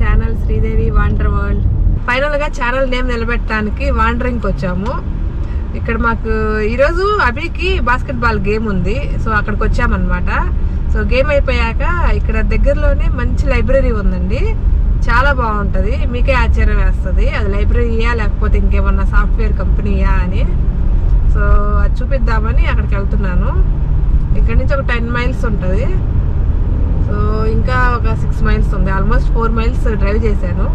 Channel Sridevi wander world. ఫైనల్గా channel name నిలబెట్టడానికి వాండరింగ్కి వచ్చాము. ఇక్కడ మాకు ఈరోజు అభికి బాస్కెట్బాల్ గేమ్ ఉంది, సో అక్కడికి వచ్చామన్నమాట. సో గేమ్ అయిపోయాక ఇక్కడ దగ్గరలోనే మంచి లైబ్రరీ ఉందండి, చాలా బాగుంటుంది. మీకే ఆశ్చర్యం వేస్తుంది అది లైబ్రరీయా లేకపోతే ఇంకేమన్నా సాఫ్ట్వేర్ కంపెనీయా అని. సో అది చూపిద్దామని అక్కడికి వెళ్తున్నాను. ఇక్కడ నుంచి ఒక 10 మైల్స్ ఉంటుంది. సో ఇంకా ఒక 6 మైల్స్ ఉంది, ఆల్మోస్ట్ 4 మైల్స్ డ్రైవ్ చేశాను.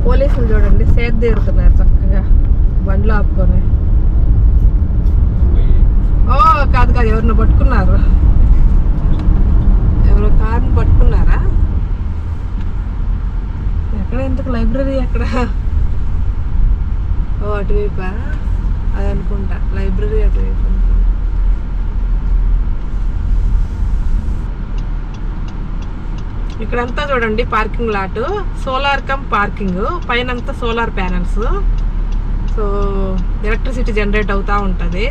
పోలీసులు చూడండి సేద తీరుతున్నారు చక్కగా బండ్లో ఆపుకొని. ఓ కాదు ఎవరిని పట్టుకున్నారు, ఎవరో కార్ని పట్టుకున్నారా? ఎక్కడ ఎందుకు లైబ్రరీ ఎక్కడ? ఓ అటువైపా, అది అనుకుంటా లైబ్రరీ అటువైపు అనుకుంటా. ఇక్కడంతా చూడండి parking lot, solar come parking, పైన అంతా solar panels. So electricity generate అవుతూ ఉంటుంది,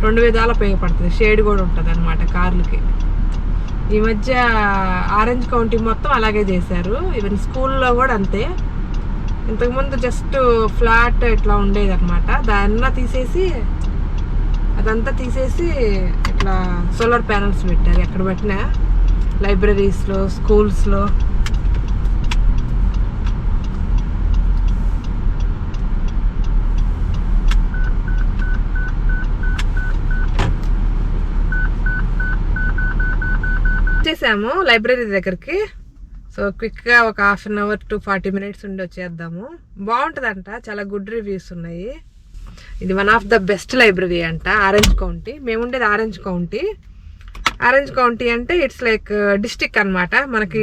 2 విధాలు ఉపయోగపడుతుంది. షేడ్ కూడా ఉంటుంది అన్నమాట కార్లకి. ఈ మధ్య ఆరెంజ్ కౌంటీ మొత్తం అలాగే చేశారు, ఈవెన్ స్కూల్లో కూడా అంతే. ఇంతకుముందు జస్ట్ ఫ్లాట్ ఇట్లా ఉండేది అనమాట, అదంతా తీసేసి ఇట్లా సోలార్ ప్యానల్స్ పెట్టారు ఎక్కడ పెట్టినా, లైబ్రరీస్లో, స్కూల్స్లో. వచ్చేసాము లైబ్రరీ దగ్గరికి. సో క్విక్గా ఒక 1/2 అవర్ to 40 మినిట్స్ ఉండి వచ్చేద్దాము. బాగుంటుందంట, చాలా గుడ్ రివ్యూస్ ఉన్నాయి. ఇది one of the best library అంట ఆరెంజ్ కౌంటీ. మేము ఉండేది ఆరెంజ్ కౌంటీ. ఆరెంజ్ కౌంటీ అంటే ఇట్స్ లైక్ డిస్టిక్ అన్నమాట మనకి.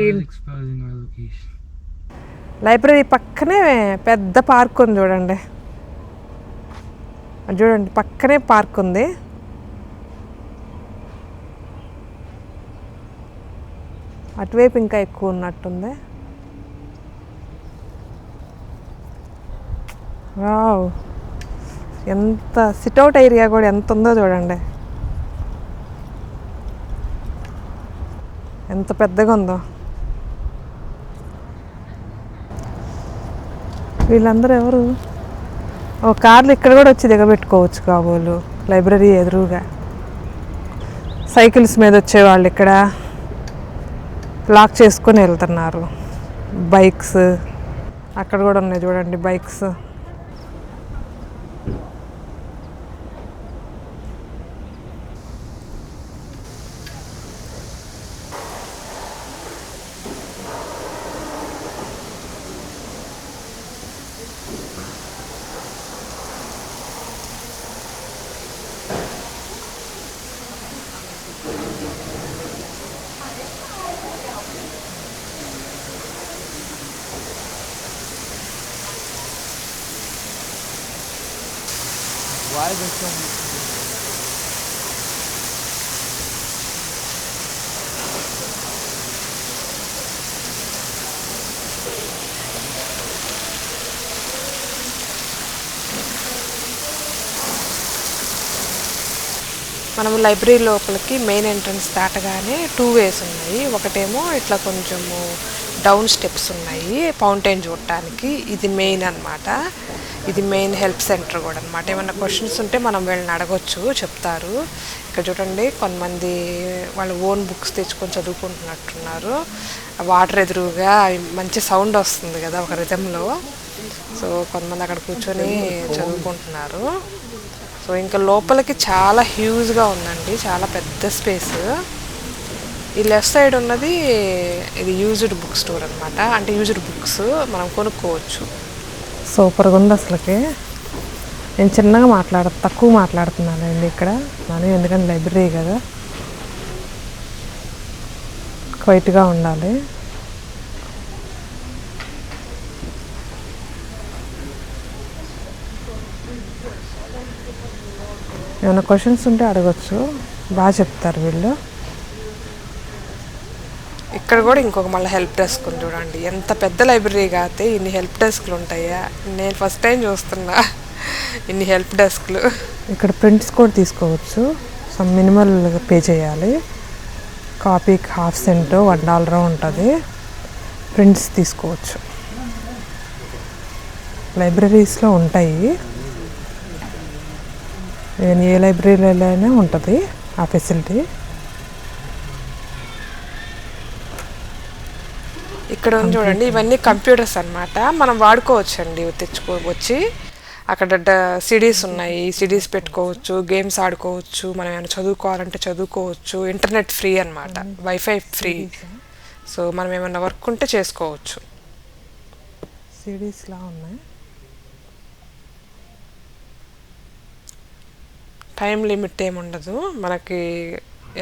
లైబ్రరీ పక్కనే పెద్ద పార్క్ ఉంది చూడండి, చూడండి పక్కనే పార్క్ ఉంది. అటువైపు ఇంకా ఎక్కువ ఉన్నట్టుంది. వావ్, ఎంత సిట్అవుట్ ఏరియా కూడా ఎంత ఉందో చూడండి, ఎంత పెద్దగా ఉందో. వీళ్ళందరూ ఎవరు? ఓ కార్లు ఇక్కడ కూడా వచ్చి దిగబెట్టుకోవచ్చు కాబోలు లైబ్రరీ ఎదురుగా. సైకిల్స్ మీద వచ్చేవాళ్ళు ఇక్కడ లాక్ చేసుకొని వెళ్తున్నారు. బైక్స్ అక్కడ కూడా ఉన్నాయి చూడండి, బైక్స్. Why this one? మనము లైబ్రరీ లోపలికి మెయిన్ ఎంట్రన్స్ దాటగానే 2 వేస్ ఉన్నాయి. ఒకటేమో ఇట్లా కొంచెము డౌన్ స్టెప్స్ ఉన్నాయి ఫౌంటైన్ చూడటానికి, ఇది మెయిన్ అన్నమాట. ఇది మెయిన్ హెల్ప్ సెంటర్ కూడా అనమాట. ఏమన్నా క్వశ్చన్స్ ఉంటే మనం వీళ్ళని అడగొచ్చు, చెప్తారు. ఇక్కడ చూడండి కొంతమంది వాళ్ళ ఓన్ బుక్స్ తెచ్చుకొని చదువుకుంటున్నట్టున్నారు. వాటర్ ఎదురుగా మంచి సౌండ్ వస్తుంది కదా ఒక రిథంలో. సో కొంతమంది అక్కడ కూర్చొని చదువుకుంటున్నారు. సో ఇంకా లోపలికి చాలా హ్యూజ్గా ఉందండి, చాలా పెద్ద స్పేస్. ఈ లెఫ్ట్ సైడ్ ఉన్నది ఇది యూజ్డ్ బుక్ స్టోర్ అనమాట, అంటే యూజ్డ్ బుక్స్ మనం కొనుక్కోవచ్చు. సూపర్గా ఉంది అసలుకి. నేను చిన్నగా తక్కువ మాట్లాడుతున్నానండి ఇక్కడ మనం, ఎందుకంటే లైబ్రరీ కదా క్వైట్గా ఉండాలి. ఏమైనా క్వశ్చన్స్ ఉంటే అడగచ్చు, బాగా చెప్తారు వీళ్ళు. ఇక్కడ కూడా ఇంకొక మళ్ళీ హెల్ప్ డెస్క్ ఉంది చూడండి. ఎంత పెద్ద లైబ్రరీ కాతే ఇన్ని హెల్ప్ డెస్క్లు ఉంటాయా, నేను ఫస్ట్ టైం చూస్తున్నా ఇన్ని హెల్ప్ డెస్క్లు. ఇక్కడ ప్రింట్స్ కూడా తీసుకోవచ్చు, సమ్ మినిమల్ పే చేయాలి. కాపీకి $0.50 $1 ఉంటుంది. ప్రింట్స్ తీసుకోవచ్చు. లైబ్రరీస్లో ఉంటాయి, ఏ లైబ్రరీలోనే ఉంటుంది ఆ ఫెసిలిటీ. ఇక్కడ చూడండి, ఇవన్నీ కంప్యూటర్స్ అన్నమాట. మనం వాడుకోవచ్చు అండి, తెచ్చుకోవచ్చి. అక్కడ సిడీస్ ఉన్నాయి, సిడీస్ పెట్టుకోవచ్చు, గేమ్స్ ఆడుకోవచ్చు, మనం ఏమైనా చదువుకోవాలంటే చదువుకోవచ్చు. ఇంటర్నెట్ ఫ్రీ అన్నమాట, వైఫై ఫ్రీ. సో మనం ఏమైనా వర్క్ ఉంటే చేసుకోవచ్చు. సిడీస్లా ఉన్నాయి. టైం లిమిట్ ఏమి ఉండదు, మనకి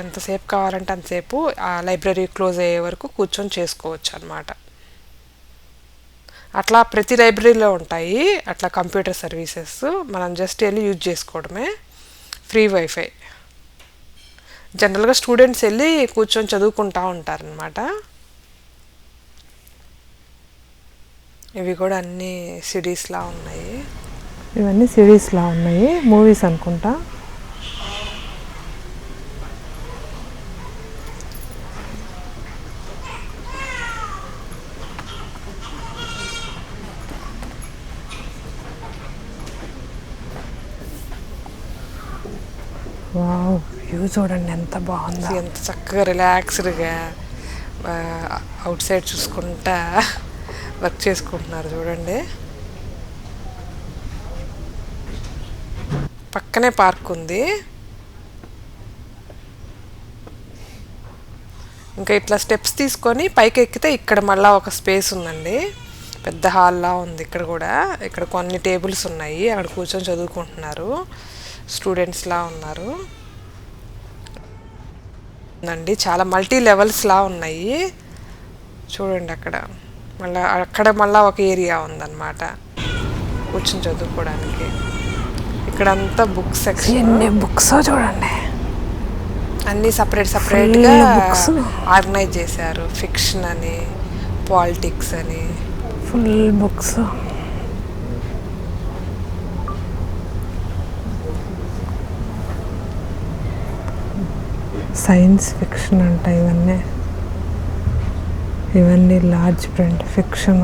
ఎంతసేపు కావాలంటే అంతసేపు ఆ లైబ్రరీ క్లోజ్ అయ్యే వరకు కూర్చొని చేసుకోవచ్చు అన్నమాట. అట్లా ప్రతి లైబ్రరీలో ఉంటాయి అట్లా కంప్యూటర్ సర్వీసెస్. మనం జస్ట్ వెళ్ళి యూజ్ చేసుకోవడమే, ఫ్రీ వైఫై. జనరల్గా స్టూడెంట్స్ వెళ్ళి కూర్చొని చదువుకుంటూ ఉంటారనమాట. ఇవి కూడా అన్నీ సిడీస్లా ఉన్నాయి. ఇవన్నీ సిడీస్లా ఉన్నాయి, మూవీస్ అనుకుంటా. వావ్, వ్యూ చూడండి ఎంత బాగుంది, ఎంత చక్కగా రిలాక్స్డ్గా అవుట్ సైడ్ చూసుకుంటా వర్క్ చేసుకుంటున్నారు చూడండి. పక్కనే పార్క్ ఉంది. ఇంకా ఇట్లా స్టెప్స్ తీసుకొని పైకి ఎక్కితే ఇక్కడ మళ్ళీ ఒక స్పేస్ ఉందండి, పెద్ద హాల్లా ఉంది. ఇక్కడ కూడా ఇక్కడ కొన్ని టేబుల్స్ ఉన్నాయి, అక్కడ కూర్చొని చదువుకుంటున్నారు, స్టూడెంట్స్లా ఉన్నారు అండి. చాలా మల్టీ లెవెల్స్లా ఉన్నాయి చూడండి. అక్కడ మళ్ళీ ఒక ఏరియా ఉందన్నమాట కూర్చొని చదువుకోవడానికి. ఇక్కడంతా బుక్స్ సెక్షన్, ఎన్ని బుక్స్ చూడండి, అన్నీ సపరేట్గా ఆర్గనైజ్ చేశారు. ఫిక్షన్ అని, పాలిటిక్స్ అని, ఫుల్ బుక్స్. సైన్స్ ఫిక్షన్ అంట ఇవన్నీ లార్జ్ ప్రింట్ ఫిక్షన్.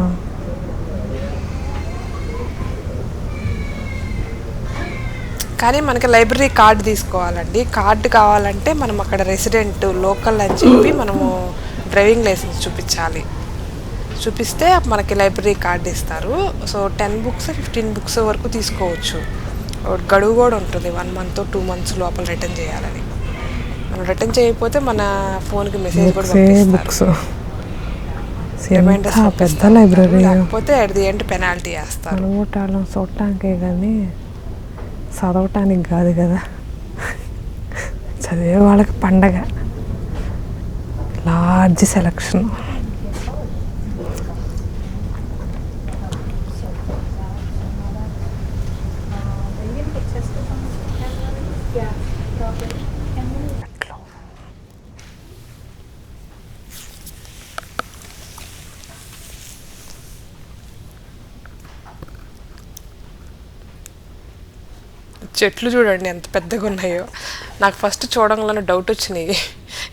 కానీ మనకి లైబ్రరీ కార్డు తీసుకోవాలండి. కార్డు కావాలంటే మనం అక్కడ రెసిడెంట్ లోకల్ అని చెప్పి మనము డ్రైవింగ్ లైసెన్స్ చూపిస్తే మనకి లైబ్రరీ కార్డు ఇస్తారు. సో 10 బుక్స్ 15 బుక్స్ వరకు తీసుకోవచ్చు. గడువు కూడా ఉంటుంది, 1 month 2 months లోపల రిటర్న్ చేయాలని. మనం రిటర్న్ చేయకపోతే మన ఫోన్కి మెసేజ్ కూడా పంపిస్తారు, రిమైండర్స్ పెద్ద లైబ్రరీ. లేకపోతే అట్ ది ఎండ్ పెనాల్టీ వేస్తారు. చూడటానికే కానీ చదవటానికి కాదు కదా, చదివే వాళ్ళకి పండగ. Large selection. చెట్లు చూడండి ఎంత పెద్దగా ఉన్నాయో. నాకు ఫస్ట్ చూడంలోనే డౌట్ వచ్చినాయి,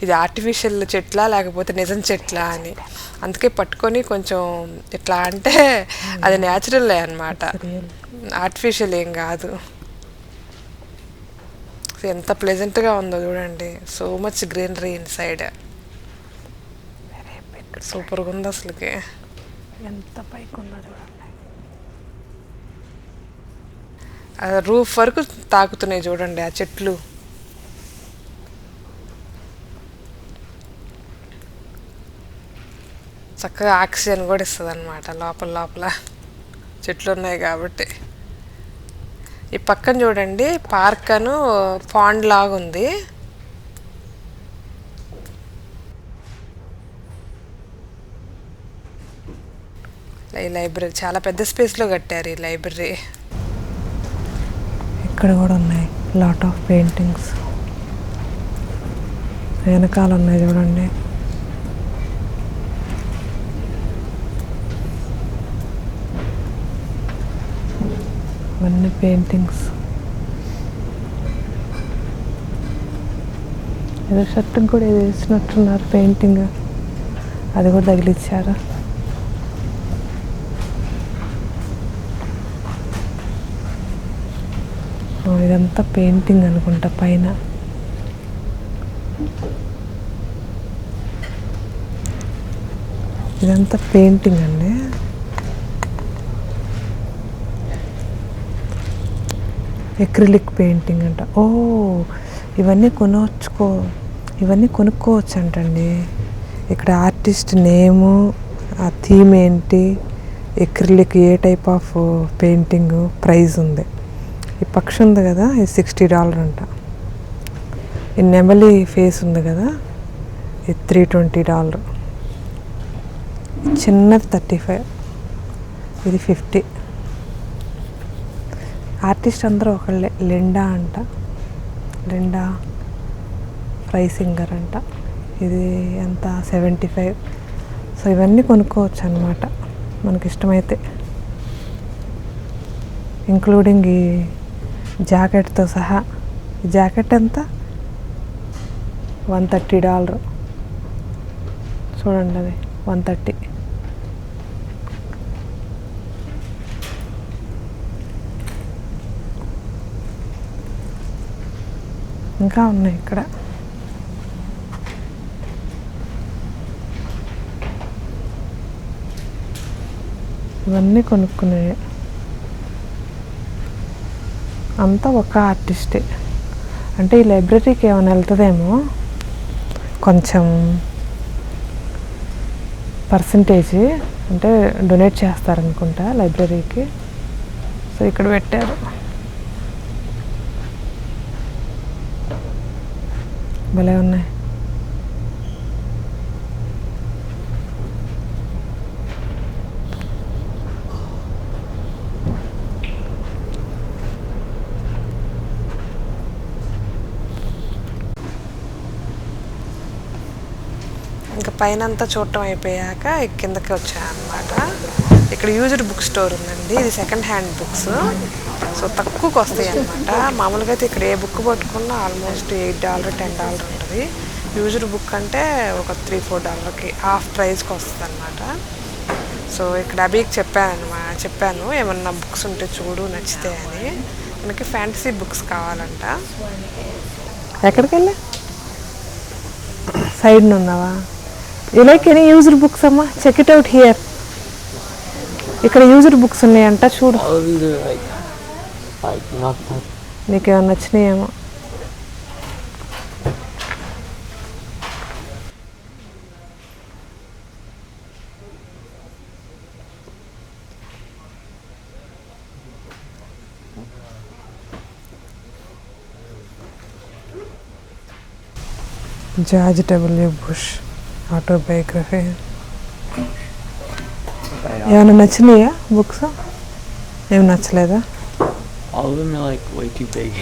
ఇది ఆర్టిఫిషియల్ చెట్లా లేకపోతే నిజం చెట్లా అని. అందుకే పట్టుకొని కొంచెం ఇట్లా అంటే అది న్యాచురల్లే అన్నమాట, ఆర్టిఫిషియల్ ఏం కాదు. ఎంత ప్లెజెంట్గా ఉందో చూడండి, సో మచ్ గ్రీనరీ ఇన్సైడ్. సూపర్గా ఉంది అసలుకి, ఎంత పైకి ఉందో చూడండి. రూఫ్ వరకు తాకుతున్నాయి చూడండి ఆ చెట్లు. చక్కగా ఆక్సిజన్ కూడా ఇస్తుంది అన్నమాట లోపల చెట్లు ఉన్నాయి కాబట్టి. ఈ పక్కన చూడండి పార్క్ అను పాండ్ లాగా ఉంది. ఈ లైబ్రరీ చాలా పెద్ద స్పేస్లో కట్టారు ఈ లైబ్రరీ. ఇక్కడ కూడా ఉన్నాయి లాట్ ఆఫ్ పెయింటింగ్స్, వెనకాల ఉన్నాయి చూడండి. ఇవన్నీ పెయింటింగ్స్. ఏదో షర్ట్కి కూడా ఏదో వేసినట్టున్నారు పెయింటింగ్, అది కూడా తగిలిచ్చారు. ఇదంతా పెయింటింగ్ అనుకుంటా పైన. ఇదంతా పెయింటింగ్ అండి. ఎక్రిలిక్ పెయింటింగ్ అంట. ఇవన్నీ కొనుక్కోవచ్చు అంటండి. ఇక్కడ ఆర్టిస్ట్ నేము, ఆ థీమ్ ఏంటి, acrylic a type of painting, prize ఉంది. ఈ పక్షి ఉంది కదా, ఇది $60 అంట. ఈ నెమలి ఫేస్ ఉంది కదా, ఇది $320. చిన్నది $35, ఇది $50. ఆర్టిస్ట్ అందరూ ఒకళ్ళే. లిండా అంట, లిండా ఫ్రైసింగర్ అంట. ఇది ఎంత, $75. సో ఇవన్నీ కొనుక్కోవచ్చు అన్నమాట మనకి ఇష్టమైతే, ఇంక్లూడింగ్ ఈ జాకెట్తో సహా. ఈ జాకెట్ ఎంత, $130. చూడండి, అది $130. ఇంకా ఉన్నాయి ఇక్కడ. ఇవన్నీ కొనుక్కునే అంతా ఒక ఆర్టిస్టే. అంటే ఈ లైబ్రరీకి ఏమైనా వెళ్తుందేమో, కొంచెం పర్సంటేజ్ అంటే డొనేట్ చేస్తారనుకుంటా లైబ్రరీకి. సో ఇక్కడ పెట్టారు. భలే ఉన్నాయి. ఇంకా పైన అంతా చూడటం అయిపోయాక కిందకి వచ్చాయన్నమాట. ఇక్కడ యూజ్డ్ బుక్ స్టోర్ ఉందండి. ఇది సెకండ్ హ్యాండ్ బుక్స్. సో తక్కువకి వస్తాయి అన్నమాట. మామూలుగా అయితే ఇక్కడ ఏ బుక్ పట్టుకున్నా ఆల్మోస్ట్ $8, $10 ఉంటుంది. యూజ్డ్ బుక్ అంటే ఒక $3-4కి హాఫ్ ప్రైస్కి వస్తుంది అన్నమాట. సో ఇక్కడ అభికి చెప్పాను ఏమన్నా బుక్స్ ఉంటే చూడు నచ్చితే అని. మనకి ఫ్యాంటసీ బుక్స్ కావాలంట. ఎక్కడికి వెళ్ళా, సైడ్న ఉన్నావా? You like any used books అమ్మా? Check it out here. ఇక్కడ యూజ్డ్ బుక్స్ ఉన్నాయంట, చూడు. నీకేమన్నా నచ్చినాయేమో. George W Bush autobiography. ఏమైనా నచ్చినాయా బుక్స్? ఏమి నచ్చలేదా? All of them are like way too big.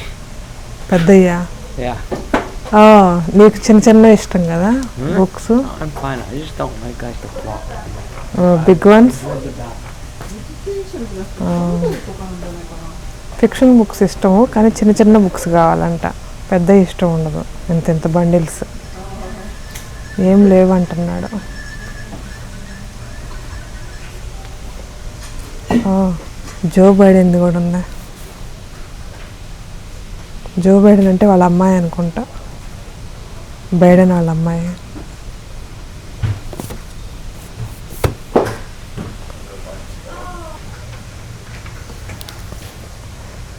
పెద్దయ్యా? Yeah. నీకు చిన్న చిన్న ఇష్టం కదా books? I'm fine. I just don't like like the plot. Big ones. Fiction books ఇష్టము, కానీ చిన్న చిన్న బుక్స్ కావాలంట. పెద్ద ఇష్టం ఉండదు. ఇంత బండిల్స్ ఏం లేవంటున్నాడు. జో బైడెన్ది కూడా ఉందా? జో బైడెన్ అంటే వాళ్ళ అమ్మాయి అనుకుంటా. బైడెన్ వాళ్ళ అమ్మాయి.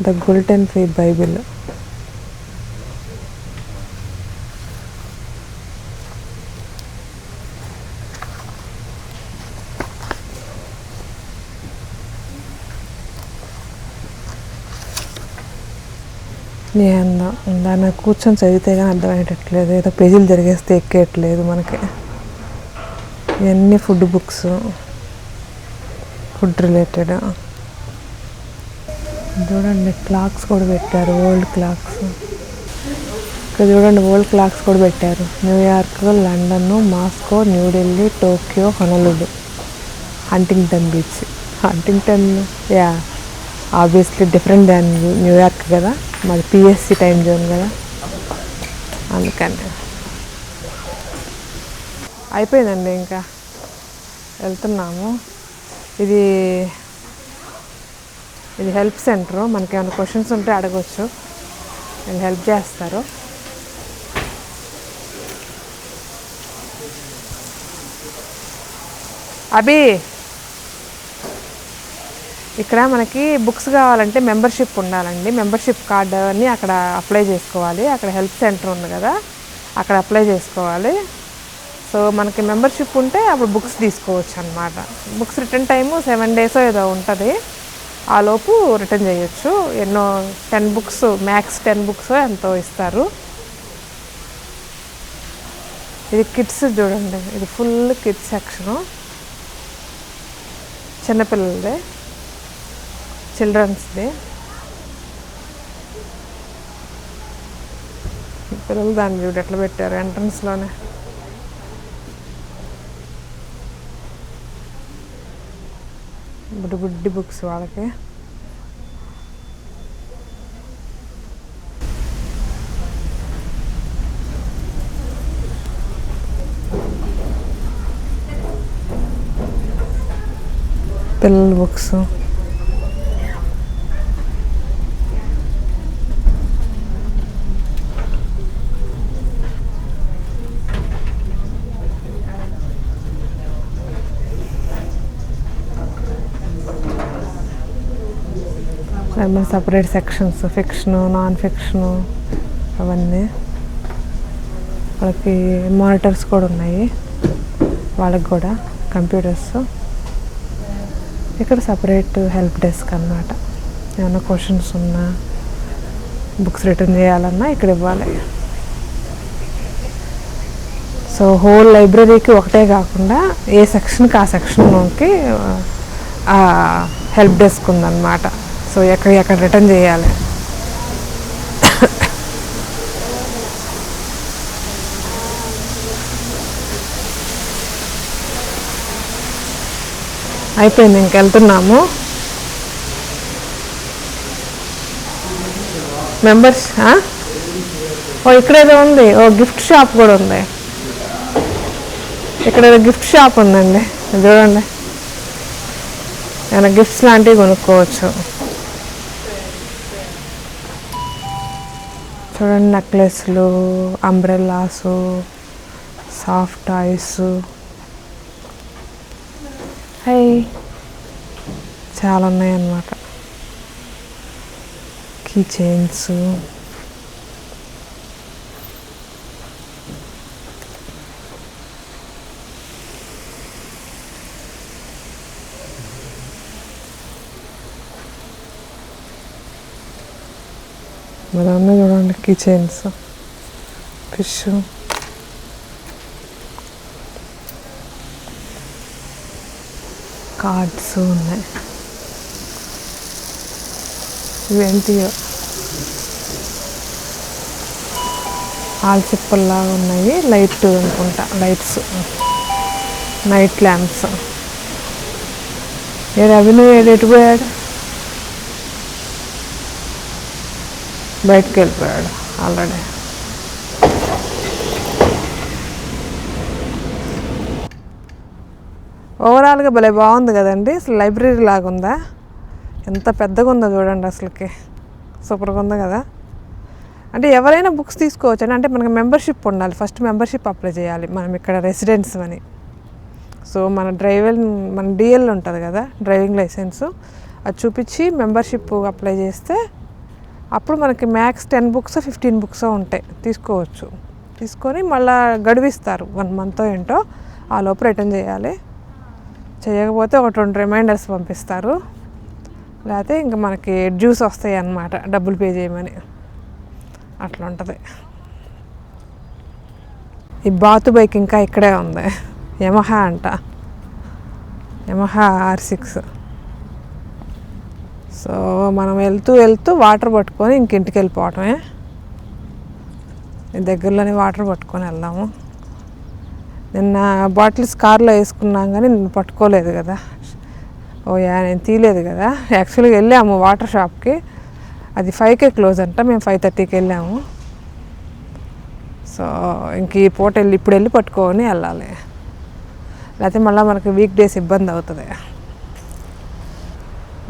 The gluten free Bible. దాన్ని కూర్చొని చదివితే కానీ అర్థమయ్యేటట్లేదు. ఏదో పేజీలు జరిగేస్తే ఎక్కేయట్లేదు మనకి. ఇవన్నీ ఫుడ్ బుక్స్, ఫుడ్ రిలేటెడ్. చూడండి క్లాక్స్ కూడా పెట్టారు, ఓల్డ్ క్లాక్స్. ఇక్కడ చూడండి ఓల్డ్ క్లాక్స్ కూడా పెట్టారు. New York, London, Moscow, New Delhi, Tokyo, Honolulu, Huntington beach. Huntington obviously different than New York కదా, మరి పిఎస్సి టైం జోన్ కదా, అందుకని. అయిపోయిందండి, ఇంకా వెళ్తున్నాము. ఇది ఇది హెల్ప్ సెంటర్, మనకి ఏమైనా క్వశ్చన్స్ ఉంటే అడగవచ్చు, వీళ్ళు హెల్ప్ చేస్తారు. అభి ఇక్కడ మనకి బుక్స్ కావాలంటే మెంబర్షిప్ ఉండాలండి. మెంబర్షిప్ కార్డు అని అక్కడ అప్లై చేసుకోవాలి. అక్కడ హెల్ప్ సెంటర్ ఉంది కదా, అక్కడ అప్లై చేసుకోవాలి. సో మనకి మెంబర్షిప్ ఉంటే అప్పుడు బుక్స్ తీసుకోవచ్చు అనమాట. బుక్స్ రిటర్న్ టైము 7 days ఏదో ఉంటుంది, ఆ లోపు రిటర్న్ చేయొచ్చు. ఎన్నో 10 books, మ్యాక్స్ 10 books ఎంతో ఇస్తారు. ఇది కిడ్స్ చూడండి, ఇది ఫుల్ కిడ్స్ సెక్షను, చిన్నపిల్లలదే, చిల్డ్రన్స్ది. పిల్లలు దాన్ని చూడు ఎట్లా పెట్టారు ఎంట్రన్స్లోనే. బుడ్డి బుడ్డి బుక్స్ వాళ్ళకి. పిల్లల books, separate sections, fiction, non fiction అవన్నీ. వాళ్ళకి మానిటర్స్ కూడా ఉన్నాయి, వాళ్ళకి కూడా కంప్యూటర్స్. ఇక్కడ సపరేట్ హెల్ప్ డెస్క్ అన్నమాట. ఏమైనా క్వశ్చన్స్ ఉన్నా, బుక్స్ రిటర్న్ చేయాలన్నా ఇక్కడ ఇవ్వాలి. సో హోల్ లైబ్రరీకి ఒకటే కాకుండా ఏ సెక్షన్కి ఆ సెక్షన్కి హెల్ప్ డెస్క్ ఉందన్నమాట. సో ఎక్కడ రిటర్న్ చేయాలి. అయిపోయింది, ఇంకెళ్తున్నాము. మెంబర్స్ ఇక్కడేదో ఉంది, గిఫ్ట్ షాప్ కూడా ఉంది. ఇక్కడ గిఫ్ట్ షాప్ ఉందండి, చూడండి. ఏమైనా గిఫ్ట్స్ లాంటివి కొనుక్కోవచ్చు. చూడండి, నెక్లెస్లు, అంబ్రెల్లాసు, సాఫ్ట్ టాయ్స్, చాలా ఉన్నాయన్నమాట. కీ చైన్స్, మరన్నీ చూడండి, కీ చైన్స్, ఫిష్, కార్డ్స్ ఉన్నాయి. ఇవేంటియో ఆల్చిప్పల్లాగా ఉన్నాయి. లైట్ అనుకుంటా, లైట్స్, నైట్ ల్యాంప్స్. అభినవ్ ఎటు పోయాడు? బయటకు వెళ్ళిపోయాడు ఆల్రెడీ. ఓవరాల్గా భలే బాగుంది కదండి. అసలు లైబ్రరీ లాగా ఉందా? ఎంత పెద్దగా ఉందో చూడండి, అసలుకి సూపర్గా ఉంది కదా. అంటే ఎవరైనా బుక్స్ తీసుకోవచ్చు అంటే మనకి మెంబర్షిప్ ఉండాలి. ఫస్ట్ మెంబర్షిప్ అప్లై చేయాలి మనం ఇక్కడ రెసిడెంట్స్ అని. సో మన మన డిఎల్ ఉంటుంది కదా, డ్రైవింగ్ లైసెన్సు, అది చూపించి మెంబర్షిప్ అప్లై చేస్తే అప్పుడు మనకి మ్యాక్స్ 10 books 15 books ఉంటాయి, తీసుకోవచ్చు. తీసుకొని మళ్ళీ గడువిస్తారు 1 month ఏంటో, ఆ లోపు రిటర్న్ చేయాలి. చేయకపోతే ఒక 20 reminders పంపిస్తారు. లేకపోతే ఇంకా మనకి డ్యూస్ వస్తాయి అన్నమాట, డబ్బులు పే చేయమని. అట్లా ఉంటుంది. ఈ బాతు బైక్ ఇంకా ఇక్కడే ఉంది, యమహా అంట, యమహా R6. సో మనం వెళ్తూ వాటర్ పట్టుకొని ఇంటికి వెళ్ళిపోవటమే. దగ్గరలోనే వాటర్ పట్టుకొని వెళ్దాము. నిన్న బాటిల్స్ కార్లో వేసుకున్నాం కానీ నిన్ను పట్టుకోలేదు కదా. నేను తీయలేదు కదా. యాక్చువల్గా వెళ్ళాము వాటర్ షాప్కి, అది 5కే క్లోజ్ అంట, మేము 5:30కి వెళ్ళాము. సో ఇంక ఈ పూట ఇప్పుడు వెళ్ళి పట్టుకొని వెళ్ళాలి, లేకపోతే మళ్ళీ మనకి వీక్ డేస్ ఇబ్బంది అవుతుంది.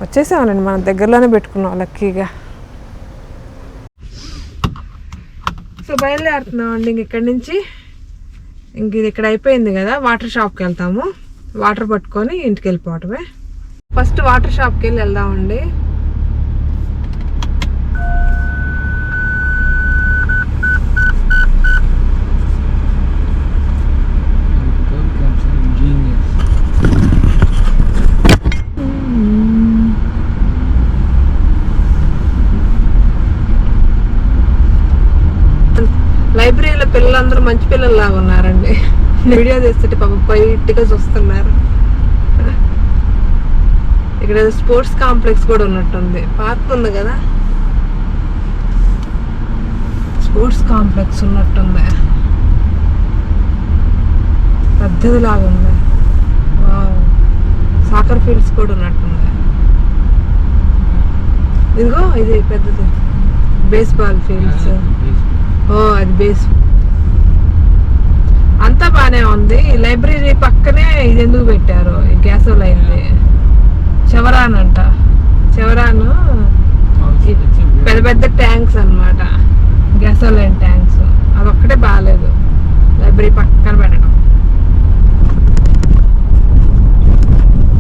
వచ్చేసామనండి, మనం దగ్గరలోనే పెట్టుకున్నాం లక్కీగా. సో బయలుదేరుతున్నాం అండి ఇంక ఇక్కడి నుంచి. ఇంక ఇది ఇక్కడ అయిపోయింది కదా, వాటర్ షాప్కి వెళ్తాము. వాటర్ పట్టుకొని ఇంటికి వెళ్ళిపోవటమే. ఫస్ట్ వాటర్ షాప్కి వెళ్ళి వెళ్దామండి. లైబ్రరీలో పిల్లలందరూ మంచి పిల్లల్లాగా ఉన్నారండి. వీడియో తీస్తుంటే పాపం బయటగా చూస్తున్నారు. ఇక్కడ స్పోర్ట్స్ కాంప్లెక్స్ కూడా ఉన్నట్టుంది. పార్క్ ఉంది కదా, స్పోర్ట్స్ కాంప్లెక్స్ ఉన్నట్టుంది. పెద్దది లాగా ఉంది. సాకర్ ఫీల్డ్స్ కూడా ఉన్నట్టుంది. ఇదిగో ఇది పెద్దది బేస్బాల్ ఫీల్డ్స్. అది బేస్ అంతా బానే ఉంది. ఈ లైబ్రరీ పక్కనే ఇది ఎందుకు పెట్టారు, ఈ గ్యాస్ అయింది చెవరాన్ అంట. చెవరాను పెద్ద పెద్ద ట్యాంక్స్ అన్నమాట, గ్యాసోలైన్ ట్యాంక్స్. అదొక్కటే బాగాలేదు లైబ్రరీ పక్కన పెట్టడం.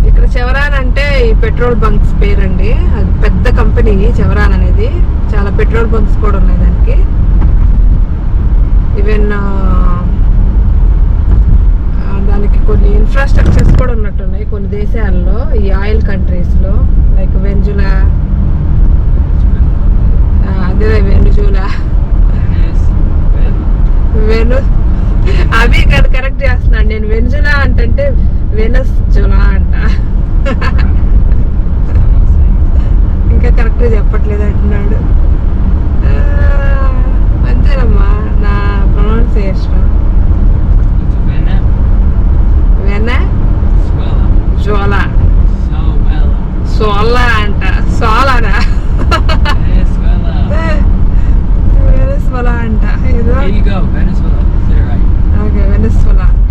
ఇక్కడ చెవరాన్ అంటే ఈ పెట్రోల్ బంక్స్ పేరండి. అది పెద్ద కంపెనీ చెవరాన్ అనేది. చాలా పెట్రోల్ బంక్స్ కూడా ఉన్నాయి దానికి. ఈవెన్ దానికి కొన్ని ఇన్ఫ్రాస్ట్రక్చర్స్ కూడా ఉన్నట్టున్నాయి కొన్ని దేశాల్లో, ఈ ఆయిల్ కంట్రీస్లో. లైక్ వెంజులా, అదే వెనుజులా, అవి కరెక్ట్ చేస్తున్నాను నేను. వెనుజులా అంటే వెనస్ జులా అంట. ఇంకా కరెక్ట్గా చెప్పట్లేదు అంటున్నాడు. అంతేనమ్మా నా ప్రొనౌన్సియేషన్. జోలా సోలా అంట. సోలానా వెనస్వలా అంట. ఓకే వెనస్వలా అంట.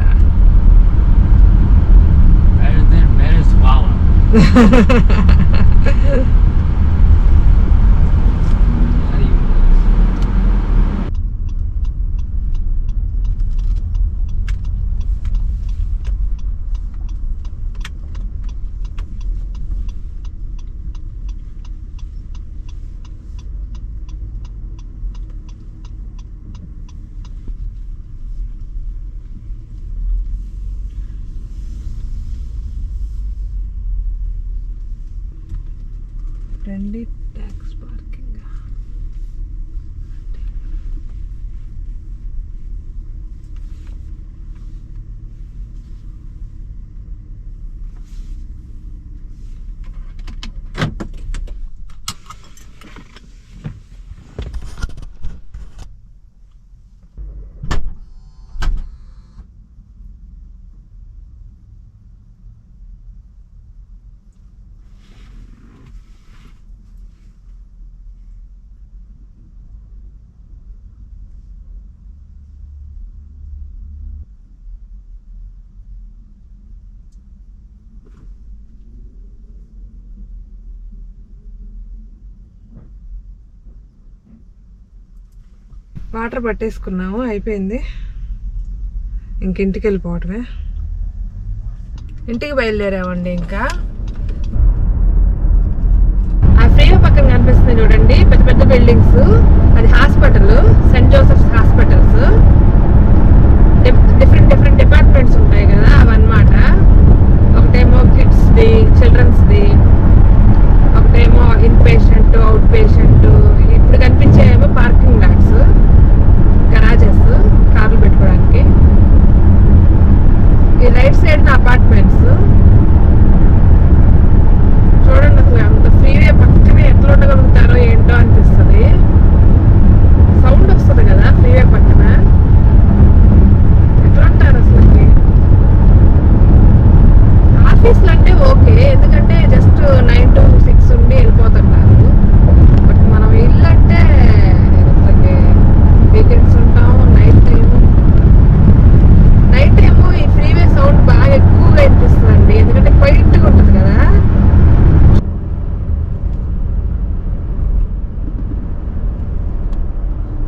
Friendly tax parking. వాటర్ పట్టేసుకున్నాము, అయిపోయింది. ఇంక ఇంటికి వెళ్ళిపోవటమే. ఇంటికి బయలుదేరామండి. ఇంకా ఆ ఫ్రీవే పక్కన కనిపిస్తుంది చూడండి, పెద్ద పెద్ద బిల్డింగ్స్. అది hospital, Saint Joseph's hospitals. Different different departments ఉంటాయి కదా, అవన్నమాట. ఒకటేమో కిడ్స్ది, చిల్డ్రన్స్ది, ఒకటేమో ఇన్ పేషెంట్, అవుట్ పేషెంట్. ఇప్పుడు కనిపించేమో పార్కింగ్ లాట్స్, గరాజెస్, కార్లు పెట్టుకోవడానికి. ఈ రైట్ సైడ్ అపార్ట్మెంట్స్. చూడండి అసలు అంత ఫ్రీవే పక్కనే ఎట్లా ఉండగలుగుతారో ఏంటో అనిపిస్తుంది. సౌండ్ వస్తుంది కదా ఫ్రీవే పక్కన, ఎట్లా ఉంటారు అసలు. ఆఫీసులు అంటే ఓకే, ఎందుకంటే జస్ట్ 9 to